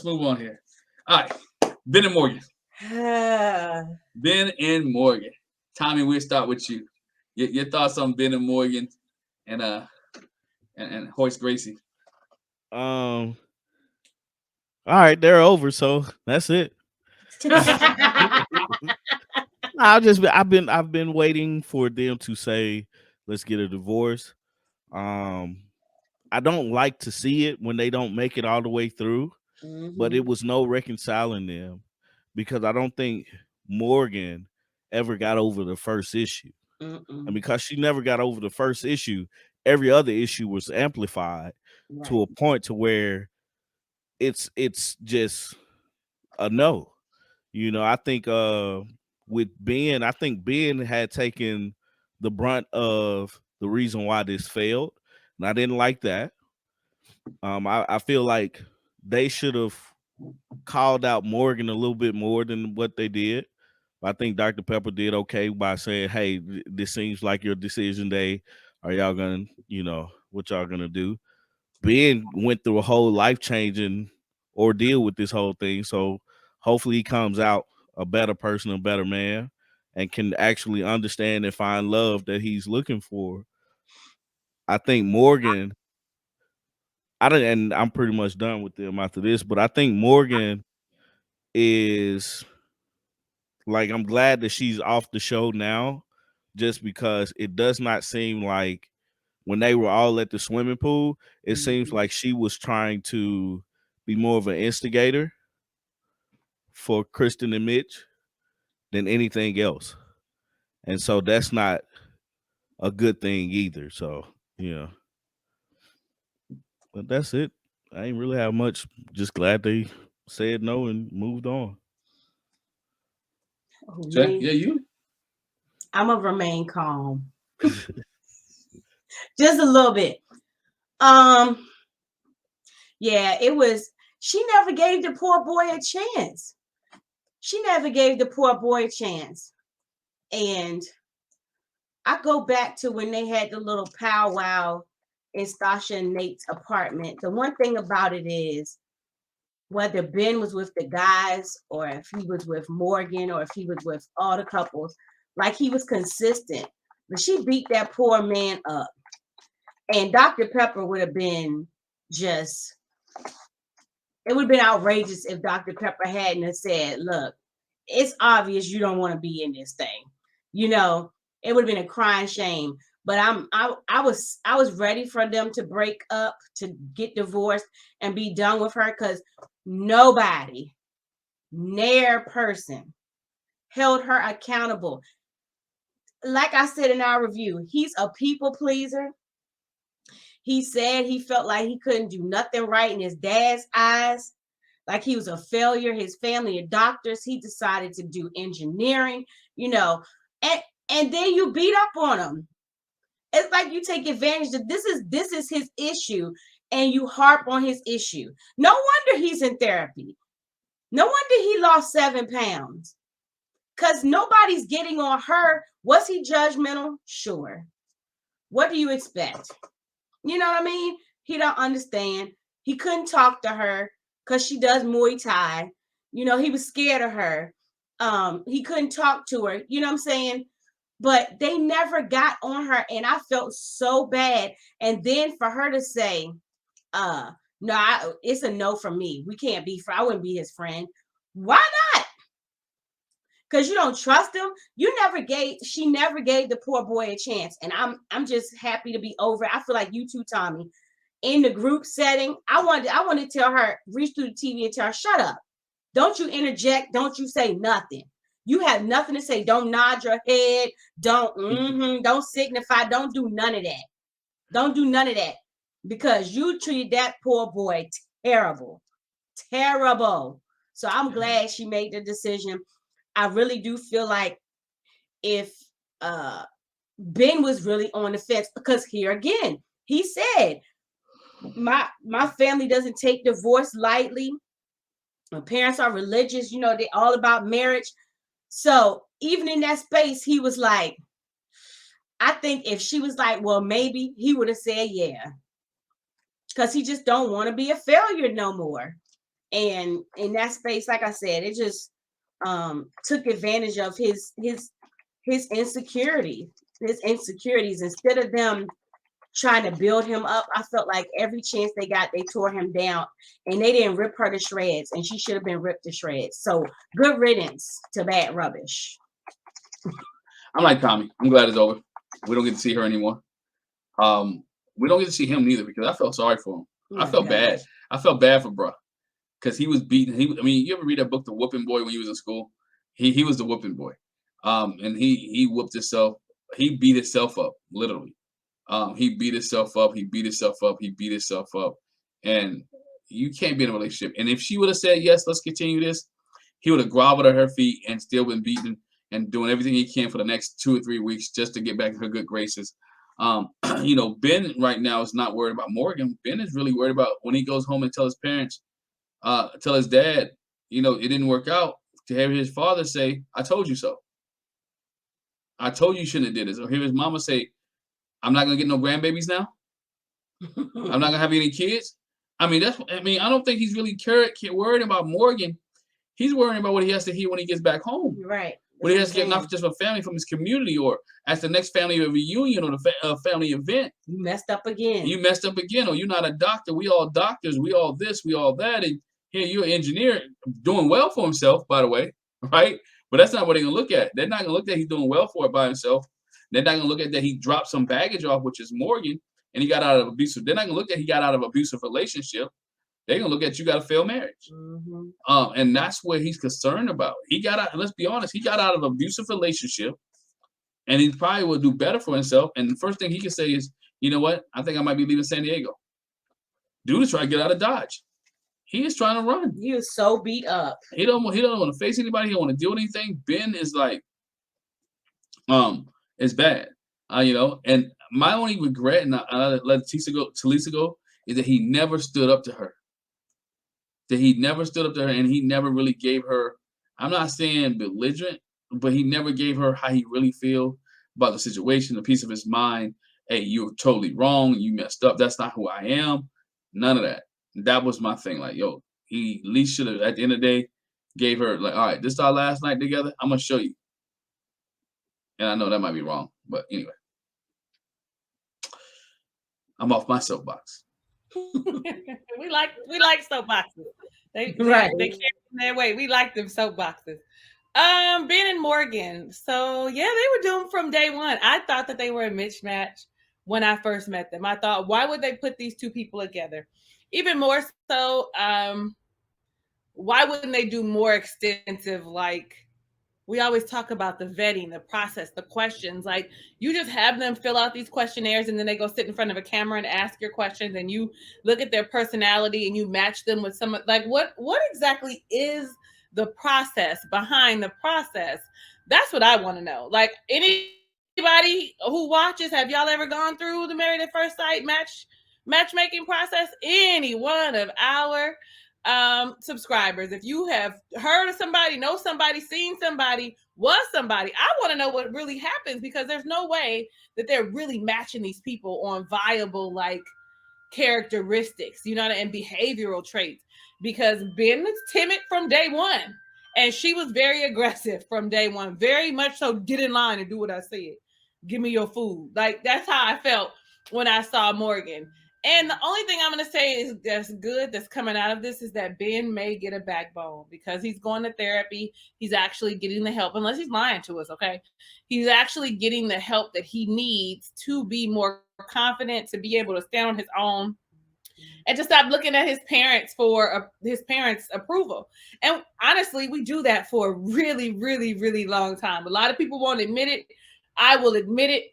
move on here. All right, Ben and Morgan. Ben and Morgan. Tommy, we'll start with you. Your thoughts on Ben and Morgan and and Hoist Gracie. Um. All right, they're over, so that's it. I've been waiting for them to say, let's get a divorce. Um, I don't like to see it when they don't make it all the way through, but it was no reconciling them because I don't think Morgan ever got over the first issue. And because she never got over the first issue, every other issue was amplified to a point to where it's just a no. I think with Ben, I think Ben had taken the brunt of the reason why this failed, and I didn't like that. I feel like they should have called out Morgan a little bit more than what they did. I think Dr. Pepper did okay by saying, "Hey, this seems like your decision day. Are y'all gonna, what y'all gonna do?" Ben went through a whole life changing ordeal with this whole thing, so hopefully he comes out a better person, a better man, and can actually understand and find love that he's looking for. I think Morgan, I don't, and I'm pretty much done with them after this, but I think Morgan is like, I'm glad that she's off the show now, just because it does not seem like when they were all at the swimming pool, it seems like she was trying to be more of an instigator for Kristen and Mitch than anything else. And so that's not a good thing either. So, yeah. But that's it. I ain't really have much. Just glad they said no and moved on. Okay. Yeah, you. I'm gonna remain calm. Just a little bit. Yeah, it was. She never gave the poor boy a chance. She never gave the poor boy a chance. And I go back to when they had the little powwow in Stasha and Nate's apartment. The one thing about it is, whether Ben was with the guys or if he was with Morgan or if he was with all the couples, like, he was consistent. But she beat that poor man up. And Dr. Pepper would have been just, it would have been outrageous if Dr. Pepper hadn't have said, look, it's obvious you don't want to be in this thing. It would have been a crying shame. But I was ready for them to break up, to get divorced and be done with her, because nobody, near person, held her accountable. Like I said in our review, he's a people pleaser. He said he felt like he couldn't do nothing right in his dad's eyes, like he was a failure. His family are doctors. He decided to do engineering, and then you beat up on him. It's like you take advantage of this is his issue, and you harp on his issue. No wonder he's in therapy. No wonder he lost 7 pounds. Because nobody's getting on her. Was he judgmental? Sure. What do you expect? You know what I mean? He don't understand. He couldn't talk to her because she does Muay Thai. He was scared of her. He couldn't talk to her. You know what I'm saying? But they never got on her, and I felt so bad. And then for her to say, no, it's a no from me. We can't be friends. I wouldn't be his friend. Why not? Because you don't trust him. She never gave the poor boy a chance. And I'm just happy to be over. I feel like you too, Tommy. In the group setting, I wanted to tell her, reach through the TV and tell her, shut up. Don't you interject. Don't you say nothing. You have nothing to say. Don't nod your head. Don't signify. Don't do none of that. Don't do none of that. Because you treated that poor boy terrible. Terrible. So I'm glad she made the decision. I really do feel like if Ben was really on the fence, because here again, he said, my family doesn't take divorce lightly. My parents are religious, they're all about marriage. So even in that space, he was like, I think if she was like, well, maybe, he would have said yeah. Because he just don't want to be a failure no more. And in that space, like I said, it just took advantage of his insecurities instead of them trying to build him up. I felt like every chance they got, they tore him down, and they didn't rip her to shreds, and she should have been ripped to shreds. So good riddance to bad rubbish. I'm like Tommy. I'm glad it's over. We don't get to see her anymore. We don't get to see him neither because I felt sorry for him. I felt bad. I felt bad for bruh because he was beaten. I mean, you ever read that book, The Whooping Boy, when he was in school? He was the whooping boy. And he whooped himself. He beat himself up, literally. He beat himself up. He beat himself up. He beat himself up. And you can't be in a relationship. And if she would have said, yes, let's continue this, he would have groveled at her feet and still been beaten and doing everything he can for the next 2 or 3 weeks just to get back in her good graces. You know, Ben right now is not worried about Morgan. Ben is really worried about when he goes home and tell his parents, tell his dad, you know, it didn't work out, to have his father say, I told you so. I told you shouldn't have did this. Or hear his mama say, I'm not gonna get no grandbabies now. I'm not gonna have any kids. I mean, I don't think he's really worried about Morgan. He's worrying about what he has to hear when he gets back home. Right. When he has to get not just a family from his community, or as the next family reunion or the family event. You messed up again. You messed up again, or you're not a doctor. We all doctors. We all this. We all that. And here you're an engineer doing well for himself, by the way, right? But that's not what they're gonna look at. They're not gonna look at he's doing well for it by himself. They're not gonna look at that he dropped some baggage off, which is Morgan, and he got out of abusive. They're not gonna look at he got out of abusive relationship. They're gonna look at you got a failed marriage. And that's what he's concerned about. He got out, let's be honest, he got out of an abusive relationship, and he probably will do better for himself. And the first thing he can say is, you know what? I think I might be leaving San Diego. Dude is trying to get out of Dodge. He is trying to run. He is so beat up. He don't want to face anybody. He don't want to do anything. Ben is like, it's bad. You know, and my only regret, and I let Talisa go, is that he never stood up to her. And he never really gave her, I'm not saying belligerent, but he never gave her how he really feel about the situation, a piece of his mind. Hey, you're totally wrong. You messed up. That's not who I am. None of that. That was my thing. Like, yo, he at least should have, at the end of the day, gave her, like, all right, this is our last night together. I'm going to show you. And I know that might be wrong, but anyway. I'm off my soapbox. we like soapboxes. They carry their way. We like them soapboxes. Ben and Morgan. So yeah, they were doomed from day one. I thought that they were a mismatch when I first met them. I thought, why would they put these two people together? Even more so, why wouldn't they do more extensive, like, we always talk about the vetting, the process, the questions. Like, you just have them fill out these questionnaires and then they go sit in front of a camera and ask your questions, and you look at their personality and you match them with some, like, what exactly is the process behind the process? That's what I want to know. Like, anybody who watches, have y'all ever gone through the Married at First Sight matchmaking process? Any one of our subscribers, if you have heard of somebody, know somebody, seen somebody, was somebody, I want to know what really happens, because there's no way that they're really matching these people on viable, like, characteristics, you know, and behavioral traits, because Ben was timid from day one and she was very aggressive from day one, very much so get in line and do what I said, give me your food. Like, that's how I felt when I saw Morgan. And the only thing I'm going to say is that's good that's coming out of this is that Ben may get a backbone, because he's going to therapy. He's actually getting the help, unless he's lying to us, okay? He's actually getting the help that he needs to be more confident, to be able to stand on his own, and to stop looking at his parents for his parents' approval. And honestly, we do that for a really, really, really long time. A lot of people won't admit it. I will admit it.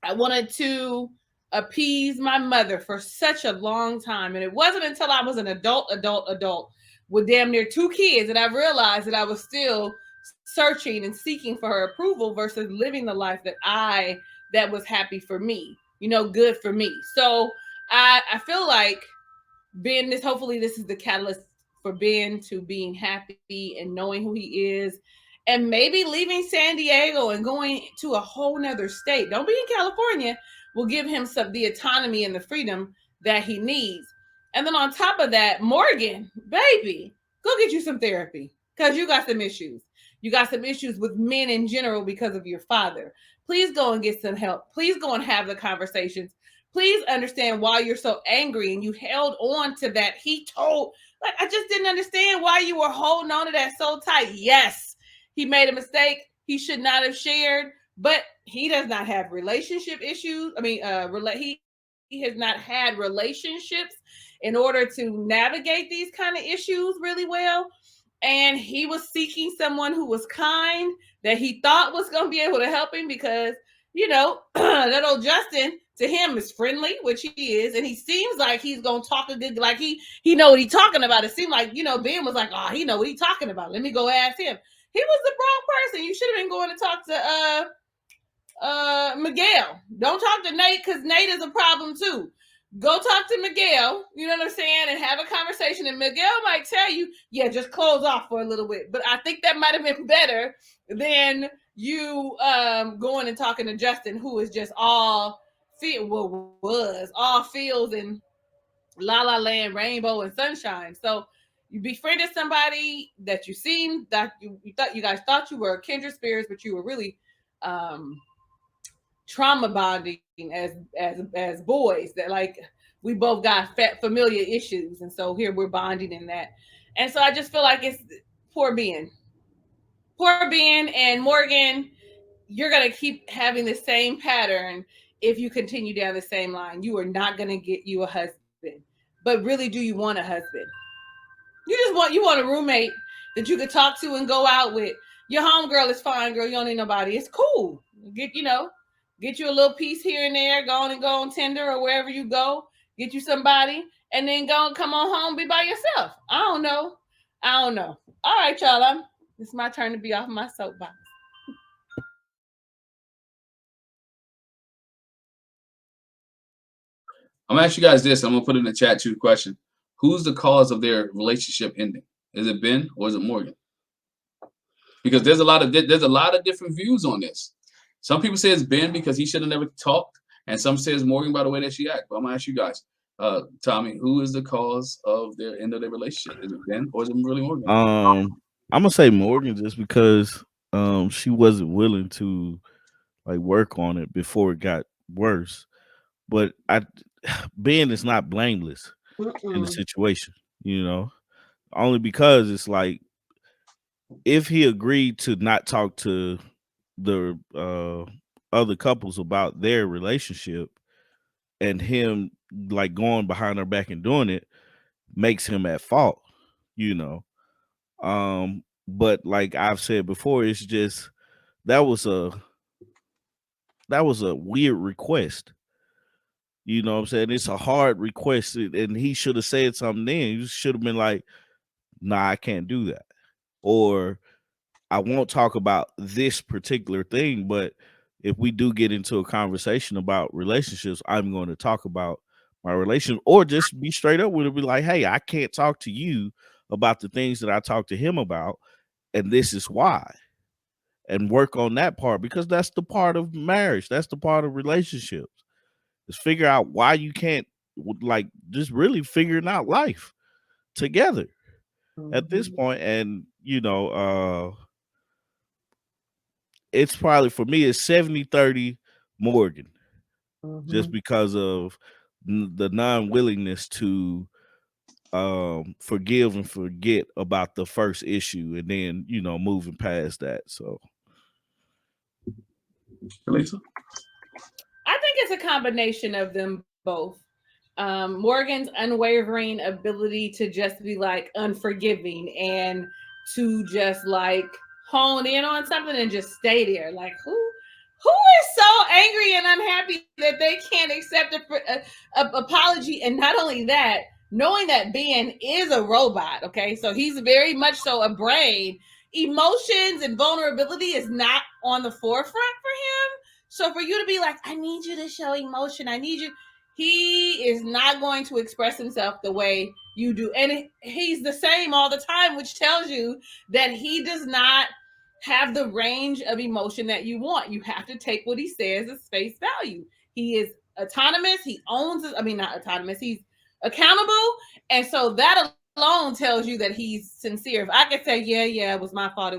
I wanted to appease my mother for such a long time. And it wasn't until I was an adult with damn near 2 kids that I realized that I was still searching and seeking for her approval versus living the life that was happy for me, you know, good for me. So I feel like Ben, hopefully this is the catalyst for Ben to being happy and knowing who he is, and maybe leaving San Diego and going to a whole nother state. Don't be in California. Will give him the autonomy and the freedom that he needs. And then on top of that, Morgan, baby, go get you some therapy because you got some issues. You got some issues with men in general because of your father. Please go and get some help. Please go and have the conversations. Please understand why you're so angry and you held on to that. I just didn't understand why you were holding on to that so tight. Yes, he made a mistake. He should not have shared, but he does not have relationship issues. I mean, he has not had relationships in order to navigate these kind of issues really well. And he was seeking someone who was kind, that he thought was going to be able to help him because, that old Justin to him is friendly, which he is. And he seems like he's going to talk a good, like he know what he's talking about. It seemed like, Ben was like, oh, he know what he's talking about. Let me go ask him. He was the wrong person. You should have been going to talk to Miguel. Don't talk to Nate because Nate is a problem too. Go talk to Miguel, you know what I'm saying, and have a conversation. And Miguel might tell you, yeah, just close off for a little bit. But I think that might have been better than you going and talking to Justin, who is just all feels and la la land, rainbow and sunshine. So you befriended somebody that you seen that you guys thought you were kindred spirits, but you were really trauma bonding as boys, that like we both got familiar issues, and so here we're bonding in that. And so I just feel like it's poor Ben and Morgan. You're gonna keep having the same pattern if you continue down the same line. You are not gonna get you a husband. But really, do you want a husband? You want a roommate that you could talk to and go out with. Your homegirl is fine, girl. You don't need nobody. It's cool. Get you a little piece here and there. Go on Tinder or wherever you go. Get you somebody, and then go and come on home. Be by yourself. I don't know. All right, y'all. It's my turn to be off my soapbox. I'm gonna ask you guys this. I'm gonna put in the chat too. Question: who's the cause of their relationship ending? Is it Ben or is it Morgan? Because there's a lot of different views on this. Some people say it's Ben because he should have never talked, and some say it's Morgan by the way that she acted. But I'm gonna ask you guys, Tommy, who is the cause of their end of their relationship? Is it Ben or is it really Morgan? I'm gonna say Morgan just because she wasn't willing to like work on it before it got worse. But Ben is not blameless in the situation, only because it's like if he agreed to not talk to the other couples about their relationship, and him like going behind her back and doing it makes him at fault, but like I've said before, it's just that was a weird request. You know what I'm saying? It's a hard request, and he should have said something then. He should have been like, nah, I can't do that. Or I won't talk about this particular thing, but if we do get into a conversation about relationships, I'm going to talk about my relationship, or just be straight up with it, be like, hey, I can't talk to you about the things that I talk to him about, and this is why. And work on that part, because that's the part of marriage. That's the part of relationships. Is figure out why you can't, like, just really figuring out life together at this point. And it's probably, for me, it's 70-30 Morgan, just because of the non-willingness to forgive and forget about the first issue, and then moving past that. So Lisa? I think it's a combination of them both. Morgan's unwavering ability to just be like unforgiving and to just like hone in on something and just stay there. Like who is so angry and unhappy that they can't accept a apology? And not only that, knowing that Ben is a robot, okay? So he's very much so a brain. Emotions and vulnerability is not on the forefront for him. So for you to be like, I need you to show emotion. I need you. He is not going to express himself the way you do. And he's the same all the time, which tells you that he does not have the range of emotion that you want. You have to take what he says as face value. He is autonomous. He owns it. I mean, not autonomous. He's accountable. And so that alone tells you that he's sincere. If I could say, yeah, it was my fault,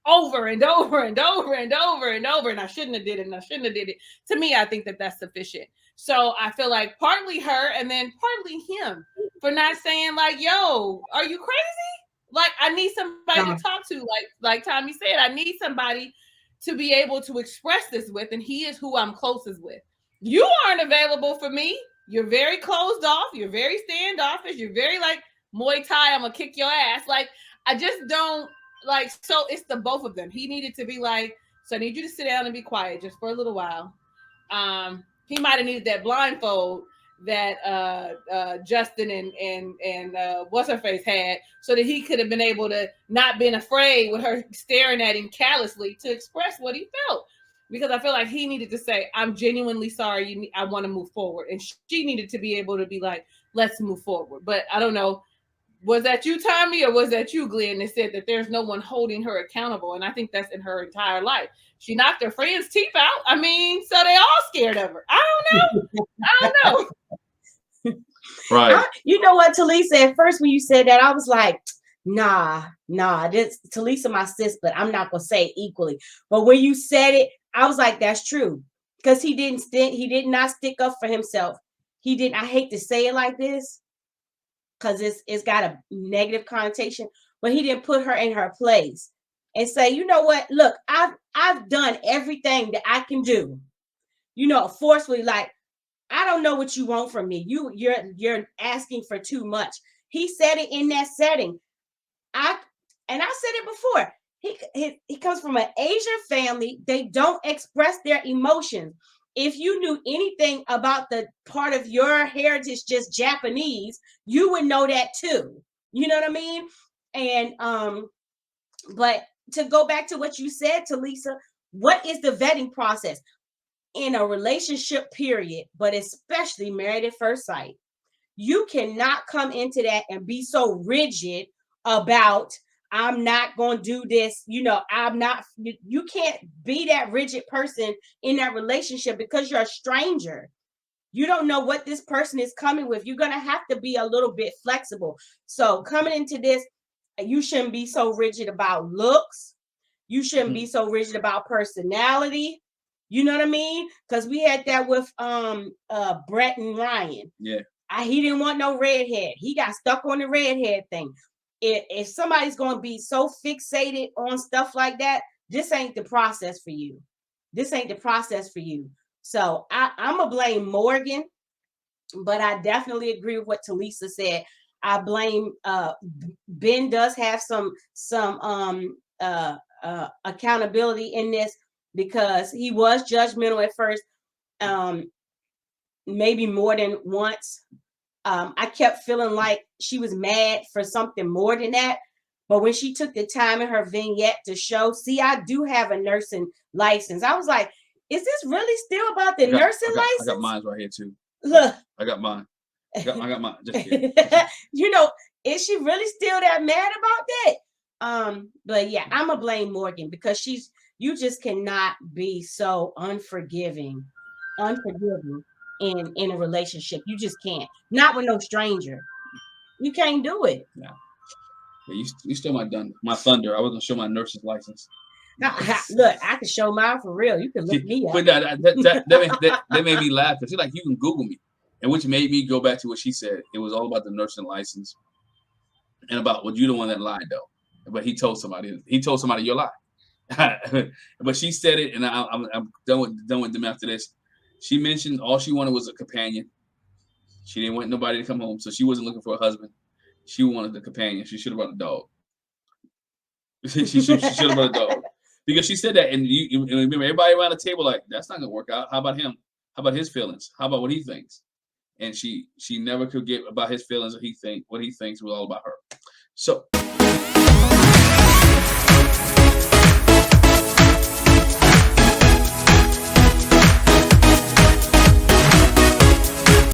over and over and over and over and over, and I shouldn't have did it, to me, I think that that's sufficient. So I feel like partly her and then partly him for not saying like, yo, are you crazy? Like, I need somebody to talk to. Like Tommy said, I need somebody to be able to express this with, and he is who I'm closest with. You aren't available for me. You're very closed off. You're very standoffish. You're very like Muay Thai, I'm gonna kick your ass. Like, I just don't like, so it's the both of them. He needed to be like, so I need you to sit down and be quiet just for a little while. He might have needed that blindfold that Justin and what's her face had, so that he could have been able to not been afraid with her staring at him callously to express what he felt. Because I feel like he needed to say, I'm genuinely sorry. I want to move forward. And she needed to be able to be like, let's move forward. But I don't know. Was that you, Tommy, or was that you, Glenn, that said that there's no one holding her accountable? And I think that's in her entire life. She knocked her friend's teeth out. I mean, so they all scared of her. I don't know. Right. You know what, Talisa, at first when you said that, I was like, nah, this Talisa my sis, but I'm not gonna say it equally. But when you said it, I was like, that's true. Because he did not stick up for himself. He didn't. I hate to say it like this, because it's got a negative connotation, but he didn't put her in her place and say, you know what, look, I've done everything that I can do, forcefully, like, I don't know what you want from me. You're asking for too much. He said it in that setting. I said it before. He comes from an Asian family. They don't express their emotions. If you knew anything about the part of your heritage, just Japanese, you would know that too. You know what I mean? And but to go back to what you said, Talisa, what is the vetting process in a relationship period, but especially married at first sight? You cannot come into that and be so rigid about, I'm not going to do this. I'm not, you can't be that rigid person in that relationship because you're a stranger. You don't know what this person is coming with. You're going to have to be a little bit flexible. So coming into this, you shouldn't be so rigid about looks. You shouldn't be so rigid about personality. You know what I mean? Because we had that with Brett and Ryan. Yeah. He didn't want no redhead. He got stuck on the redhead thing. If somebody's going to be so fixated on stuff like that, this ain't the process for you. So I'm going to blame Morgan, but I definitely agree with what Talisa said. I blame Ben does have some accountability in this, because he was judgmental at first, maybe more than once. I kept feeling like she was mad for something more than that. But when she took the time in her vignette to show, see, I do have a nursing license. I was like, is this really still about the nursing license? I got mine right here too. Look. I got mine. I got mine. Just kidding. Is she really still that mad about that? But yeah, I'm gonna blame Morgan, because you just cannot be so unforgiving in a relationship. You just can't. Not with no stranger. You can't do it. Yeah, you still my thunder. I was gonna show my nurse's license. Look, I can show mine for real. You can look me up. But that made me laugh, because like, you can Google me, and which made me go back to what she said. It was all about the nursing license, and about, well, you're the one that lied though. But he told somebody you're lying. But she said it, and I'm done with them after this. She mentioned all she wanted was a companion. She didn't want nobody to come home, so she wasn't looking for a husband. She wanted the companion. She should have brought a dog. she should have brought a dog, because she said that, and you remember everybody around the table like, that's not gonna work out. How about him? How about his feelings? How about what he thinks? And she never could get about his feelings, or what he thinks was all about her. So